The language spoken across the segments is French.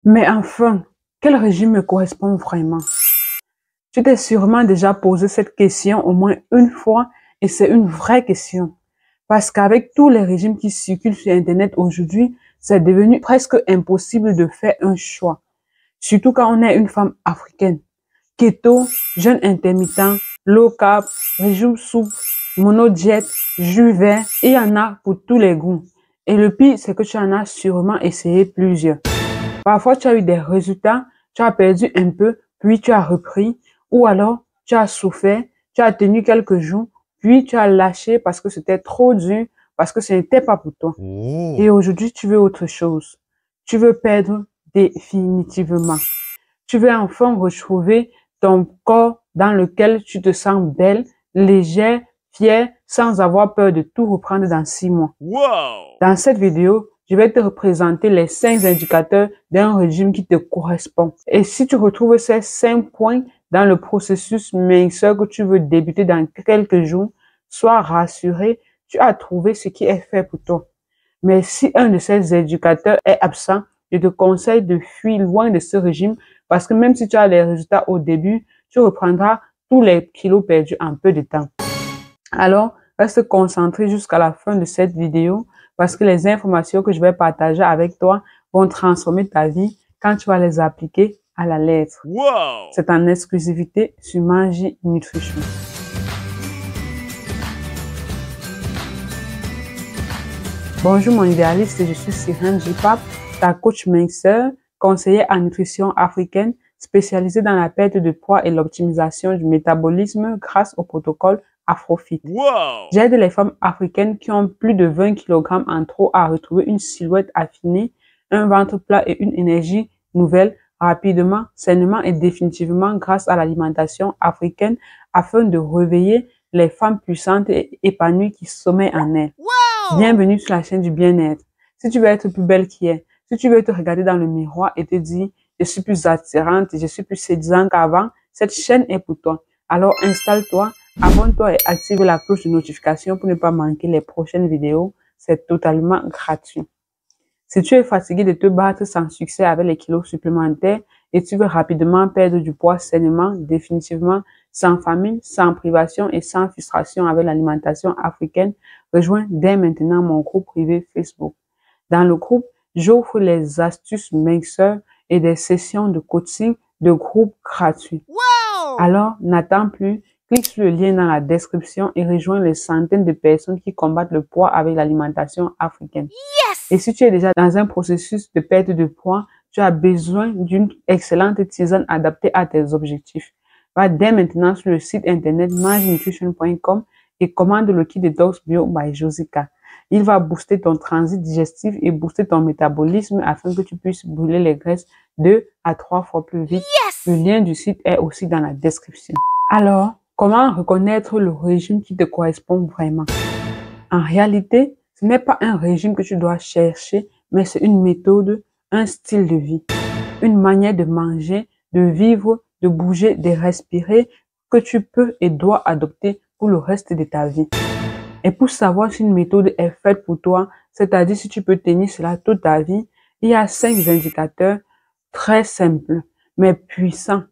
Mais enfin, quel régime me correspond vraiment? Tu t'es sûrement déjà posé cette question au moins une fois et c'est une vraie question. Parce qu'avec tous les régimes qui circulent sur Internet aujourd'hui, c'est devenu presque impossible de faire un choix. Surtout quand on est une femme africaine. Keto, jeûne intermittent, low carb, régime souple, monodiète, jus vert, et il y en a pour tous les goûts. Et le pire, c'est que tu en as sûrement essayé plusieurs. Parfois, tu as eu des résultats, tu as perdu un peu, puis tu as repris, ou alors tu as souffert, tu as tenu quelques jours, puis tu as lâché parce que c'était trop dur, parce que ce n'était pas pour toi. Et aujourd'hui, tu veux autre chose. Tu veux perdre définitivement. Tu veux enfin retrouver ton corps dans lequel tu te sens belle, légère, fière, sans avoir peur de tout reprendre dans 6 mois. Wow! Dans cette vidéo, je vais te représenter les 5 indicateurs d'un régime qui te correspond. Et si tu retrouves ces 5 points dans le processus minceur que tu veux débuter dans quelques jours, sois rassuré, tu as trouvé ce qui est fait pour toi. Mais si un de ces indicateurs est absent, je te conseille de fuir loin de ce régime parce que même si tu as les résultats au début, tu reprendras tous les kilos perdus en peu de temps. Alors, reste concentré jusqu'à la fin de cette vidéo parce que les informations que je vais partager avec toi vont transformer ta vie quand tu vas les appliquer à la lettre. Wow! C'est en exclusivité sur Magie Nutrition. Bonjour mon idéaliste, je suis Sirène J-Pap, ta coach minceur, conseillère en nutrition africaine, spécialisée dans la perte de poids et l'optimisation du métabolisme grâce au protocole Afrofit. Wow! J'aide les femmes africaines qui ont plus de 20 kg en trop à retrouver une silhouette affinée, un ventre plat et une énergie nouvelle rapidement, sainement et définitivement grâce à l'alimentation africaine afin de réveiller les femmes puissantes et épanouies qui sommeillent en elles. Wow! Bienvenue sur la chaîne du bien-être. Si tu veux être plus belle qu'hier, si tu veux te regarder dans le miroir et te dire « Je suis plus attirante, je suis plus séduisante qu'avant », cette chaîne est pour toi. Alors installe-toi, abonne-toi et active la cloche de notification pour ne pas manquer les prochaines vidéos. C'est totalement gratuit. Si tu es fatigué de te battre sans succès avec les kilos supplémentaires et tu veux rapidement perdre du poids sainement, définitivement, sans famine, sans privation et sans frustration avec l'alimentation africaine, rejoins dès maintenant mon groupe privé Facebook. Dans le groupe, j'offre les astuces minceurs et des sessions de coaching de groupe gratuits. Wow! Alors, n'attends plus, clique sur le lien dans la description et rejoins les centaines de personnes qui combattent le poids avec l'alimentation africaine. Yes! Et si tu es déjà dans un processus de perte de poids, tu as besoin d'une excellente tisane adaptée à tes objectifs. Va dès maintenant sur le site internet mangenutrition.com et commande le kit Detox Bio by Josica. Il va booster ton transit digestif et booster ton métabolisme afin que tu puisses brûler les graisses 2 à 3 fois plus vite. Yes! Le lien du site est aussi dans la description. Alors, comment reconnaître le régime qui te correspond vraiment? En réalité, ce n'est pas un régime que tu dois chercher, mais c'est une méthode, un style de vie, une manière de manger, de vivre, de bouger, de respirer que tu peux et dois adopter pour le reste de ta vie. Et pour savoir si une méthode est faite pour toi, c'est-à-dire si tu peux tenir cela toute ta vie, il y a 5 indicateurs très simples, mais puissants.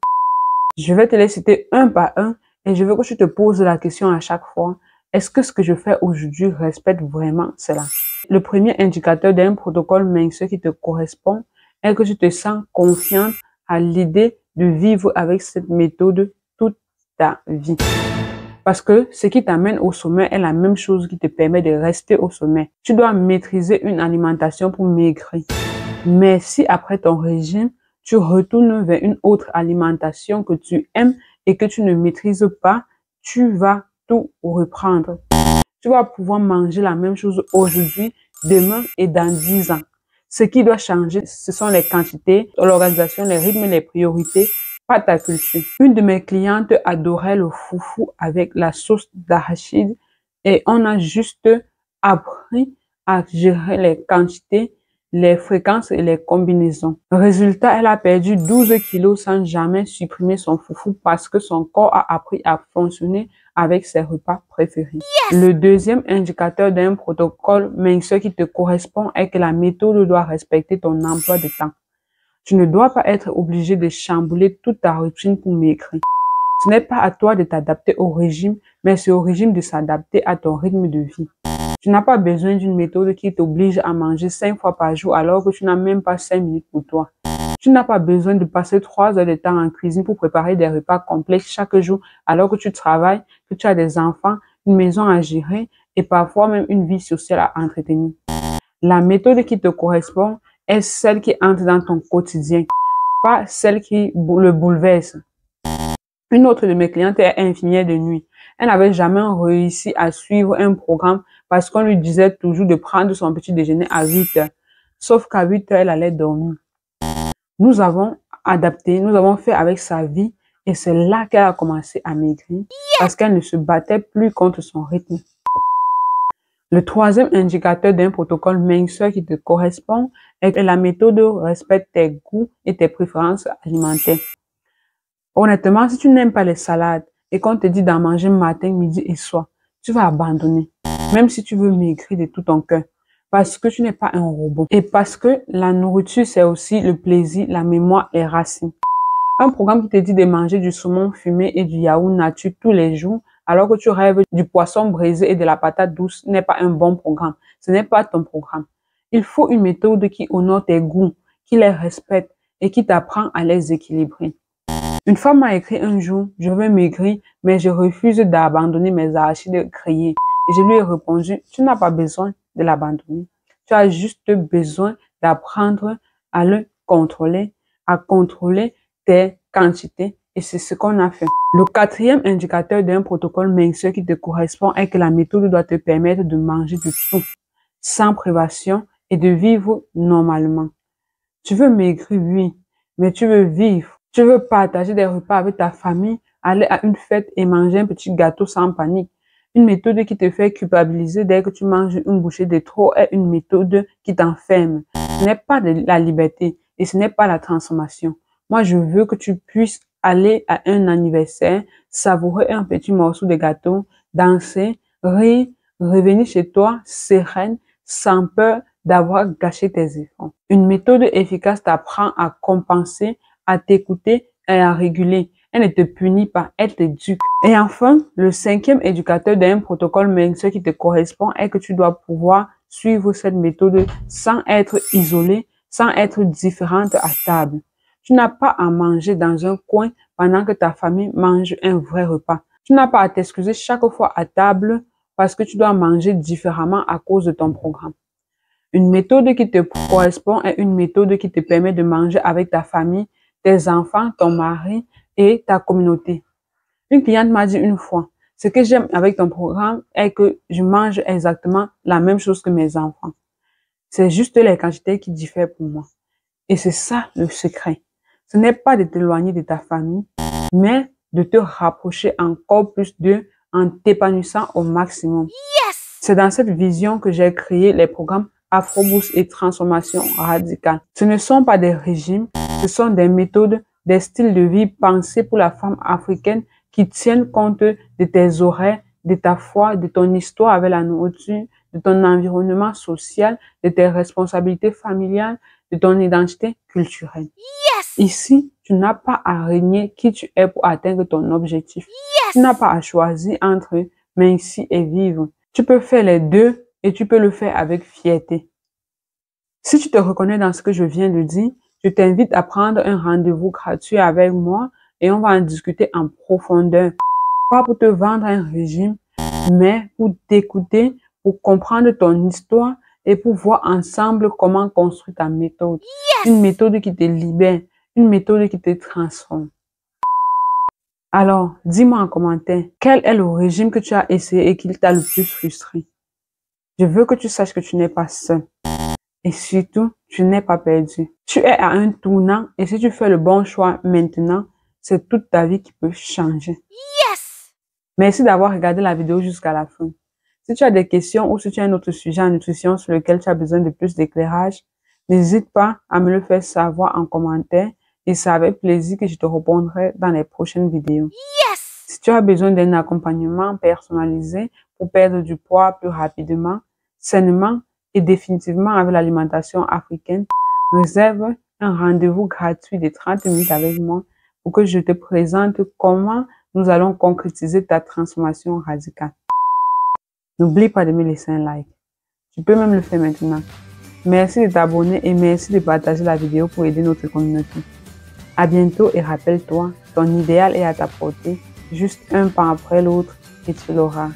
Je vais te les citer un par un et je veux que tu te poses la question à chaque fois. Est-ce que ce que je fais aujourd'hui respecte vraiment cela? Le premier indicateur d'un protocole minceur qui te correspond est que tu te sens confiante à l'idée de vivre avec cette méthode toute ta vie. Parce que ce qui t'amène au sommet est la même chose qui te permet de rester au sommet. Tu dois maîtriser une alimentation pour maigrir. Mais si après ton régime, tu retournes vers une autre alimentation que tu aimes et que tu ne maîtrises pas, tu vas tout reprendre. Tu vas pouvoir manger la même chose aujourd'hui, demain et dans 10 ans. Ce qui doit changer, ce sont les quantités, l'organisation, les rythmes et les priorités, pas ta culture. Une de mes clientes adorait le foufou avec la sauce d'arachide et on a juste appris à gérer les quantités, les fréquences et les combinaisons. Résultat, elle a perdu 12 kilos sans jamais supprimer son foufou parce que son corps a appris à fonctionner avec ses repas préférés. Yes! Le deuxième indicateur d'un protocole minceur qui te correspond est que la méthode doit respecter ton emploi de temps. Tu ne dois pas être obligé de chambouler toute ta routine pour maigrir. Ce n'est pas à toi de t'adapter au régime, mais c'est au régime de s'adapter à ton rythme de vie. Tu n'as pas besoin d'une méthode qui t'oblige à manger 5 fois par jour alors que tu n'as même pas 5 minutes pour toi. Tu n'as pas besoin de passer 3 heures de temps en cuisine pour préparer des repas complexes chaque jour alors que tu travailles, que tu as des enfants, une maison à gérer et parfois même une vie sociale à entretenir. La méthode qui te correspond est celle qui entre dans ton quotidien, pas celle qui le bouleverse. Une autre de mes clientes est infirmière de nuit. Elle n'avait jamais réussi à suivre un programme parce qu'on lui disait toujours de prendre son petit déjeuner à 8 heures. Sauf qu'à 8 heures, elle allait dormir. Nous avons adapté, nous avons fait avec sa vie et c'est là qu'elle a commencé à maigrir parce qu'elle ne se battait plus contre son rythme. Le troisième indicateur d'un protocole minceur qui te correspond est que la méthode respecte tes goûts et tes préférences alimentaires. Honnêtement, si tu n'aimes pas les salades et qu'on te dit d'en manger matin, midi et soir, tu vas abandonner, même si tu veux maigrir de tout ton cœur, parce que tu n'es pas un robot et parce que la nourriture, c'est aussi le plaisir, la mémoire, les racines. Un programme qui te dit de manger du saumon fumé et du yaourt nature tous les jours, alors que tu rêves du poisson braisé et de la patate douce, n'est pas un bon programme. Ce n'est pas ton programme. Il faut une méthode qui honore tes goûts, qui les respecte et qui t'apprend à les équilibrer. Une femme m'a écrit un jour, je veux maigrir, mais je refuse d'abandonner mes arachides grillés. Et je lui ai répondu, tu n'as pas besoin de l'abandonner. Tu as juste besoin d'apprendre à le contrôler, à contrôler tes quantités. Et c'est ce qu'on a fait. Le quatrième indicateur d'un protocole minceur qui te correspond est que la méthode doit te permettre de manger de tout, sans privation et de vivre normalement. Tu veux maigrir, oui, mais tu veux vivre. Tu veux partager des repas avec ta famille, aller à une fête et manger un petit gâteau sans panique. Une méthode qui te fait culpabiliser dès que tu manges une bouchée de trop est une méthode qui t'enferme. Ce n'est pas de la liberté et ce n'est pas la transformation. Moi, je veux que tu puisses aller à un anniversaire, savourer un petit morceau de gâteau, danser, rire, revenir chez toi sereine, sans peur d'avoir gâché tes efforts. Une méthode efficace t'apprend à compenser, à t'écouter et à réguler. Elle ne te punit pas, elle t'éduque. Et enfin, le cinquième éducateur d'un protocole minceur qui te correspond est que tu dois pouvoir suivre cette méthode sans être isolé, sans être différente à table. Tu n'as pas à manger dans un coin pendant que ta famille mange un vrai repas. Tu n'as pas à t'excuser chaque fois à table parce que tu dois manger différemment à cause de ton programme. Une méthode qui te correspond est une méthode qui te permet de manger avec ta famille, tes enfants, ton mari et ta communauté. Une cliente m'a dit une fois, ce que j'aime avec ton programme est que je mange exactement la même chose que mes enfants. C'est juste les quantités qui diffèrent pour moi. Et c'est ça le secret. Ce n'est pas de t'éloigner de ta famille, mais de te rapprocher encore plus d'eux en t'épanouissant au maximum. Yes! C'est dans cette vision que j'ai créé les programmes Afro-Boost et Transformation Radicale. Ce ne sont pas des régimes, ce sont des méthodes, des styles de vie pensés pour la femme africaine qui tiennent compte de tes horaires, de ta foi, de ton histoire avec la nourriture, de ton environnement social, de tes responsabilités familiales, de ton identité culturelle. Yes! Ici, tu n'as pas à régner qui tu es pour atteindre ton objectif. Yes! Tu n'as pas à choisir entre mincir et vivre. Tu peux faire les deux et tu peux le faire avec fierté. Si tu te reconnais dans ce que je viens de dire, je t'invite à prendre un rendez-vous gratuit avec moi et on va en discuter en profondeur. Pas pour te vendre un régime, mais pour t'écouter, pour comprendre ton histoire et pour voir ensemble comment construire ta méthode. Yes! Une méthode qui te libère, une méthode qui te transforme. Alors, dis-moi en commentaire, quel est le régime que tu as essayé et qui t'a le plus frustré? Je veux que tu saches que tu n'es pas seul. Et surtout, tu n'es pas perdu. Tu es à un tournant et si tu fais le bon choix maintenant, c'est toute ta vie qui peut changer. Yes! Merci d'avoir regardé la vidéo jusqu'à la fin. Si tu as des questions ou si tu as un autre sujet en nutrition sur lequel tu as besoin de plus d'éclairage, n'hésite pas à me le faire savoir en commentaire et c'est avec plaisir que je te répondrai dans les prochaines vidéos. Yes! Si tu as besoin d'un accompagnement personnalisé pour perdre du poids plus rapidement, sainement et définitivement avec l'alimentation africaine, réserve un rendez-vous gratuit de 30 minutes avec moi pour que je te présente comment nous allons concrétiser ta transformation radicale. N'oublie pas de me laisser un like. Tu peux même le faire maintenant. Merci de t'abonner et merci de partager la vidéo pour aider notre communauté. À bientôt et rappelle-toi, ton idéal est à ta portée, juste un pas après l'autre et tu l'auras.